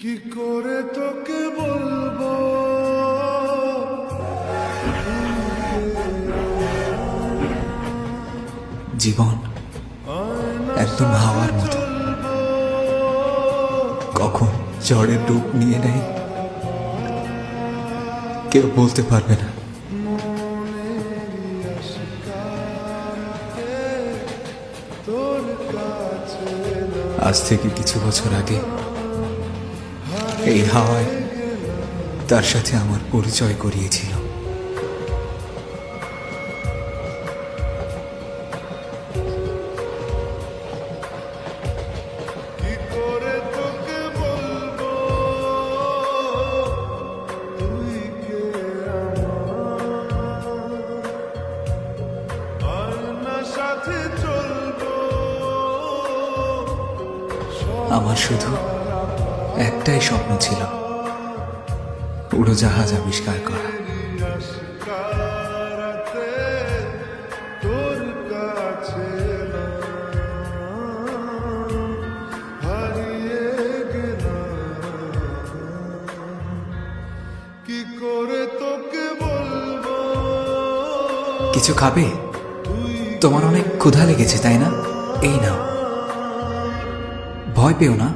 কি করে তোকে বলবো জীবন একদম হাওয়ার মতো, কখন ঝড়ের রূপ নিয়ে নেয় কেউ বলতে পারবে না। আজ থেকে কিছু বছর আগে এই হাওয়ায় তার সাথে আমার পরিচয় করিয়েছিল। কি করে তোকে বলবো তুই কে আমার সাথে চলবো। আমার শুধু একটাই স্বপ্ন ছিল, উড়োজাহাজ আবিষ্কার করা। তোর কাছে হারিয়ে গেলাম, কি করে তোকে বলবো। কিছু খাবে? তোমার অনেক ক্ষুধা লেগেছে তাই না? এই নাও, ভয় পেও না।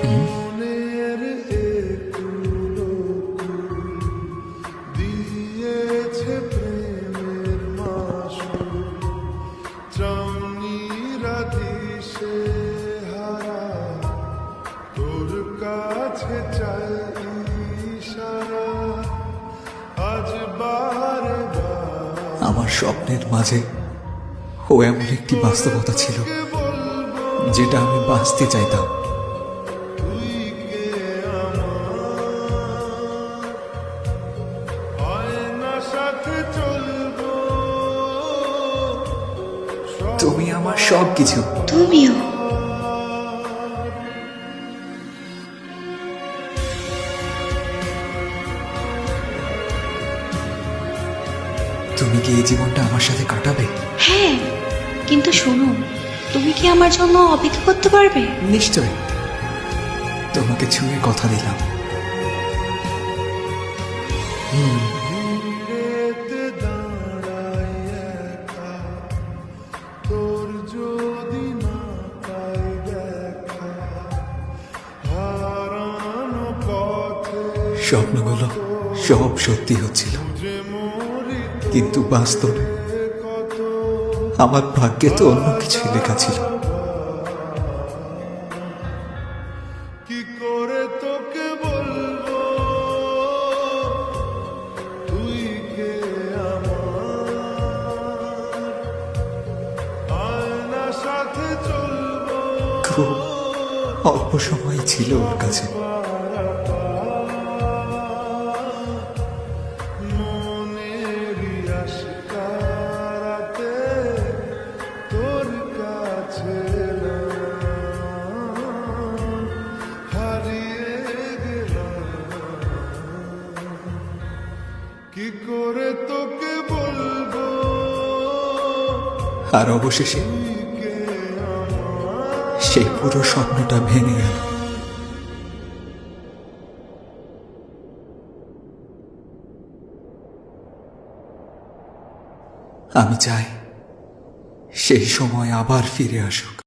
মনের একুলো দিয়েছে প্রেমের মাসুল, চাউনি রাধিসে হারা তোর কাছে চাই ইশারা। আজ বারে আমার স্বপ্নের মাঝে ও এমন একটি বাস্তবতা ছিল যেটা আমি বাঁচতে চাইতাম। তুই কে আমার সাথে চলবো। তুমি আমার সব কিছু। তুমিও। তুমি কি এই জীবনটা আমার সাথে কাটাবে? হ্যাঁ, কিন্তু শোনো, তুমি কি আমার জন্য অপেক্ষা করতে পারবে? নিশ্চয়, তোমাকে ছুঁয়ে কথা দিলাম। ভিড়েতে দাঁড়াই একা, তোর যদি না পাই দেখা, হারানো পথে স্বপ্নগুলো সব সত্যি হচ্ছিল, যে মরি কিন্তু বাস্তবে কত আমার ভাগ্যে তো অন্য কিছুই লেখা ছিল। কি করে তোকে বলবো তুই কে আমার, আয়না সাথে চলবো। খুব অল্প সময় ছিল ওর কাছে। মনেরই আশকারাতে তোর কাছে হারিয়ে গেলাম, কি করে তোকে বলবো আর অবশেষে কে আমার। সেই পুরো স্বপ্নটা ভেঙে গেল। আমি চাই সেই সময় আবার ফিরে আসুক।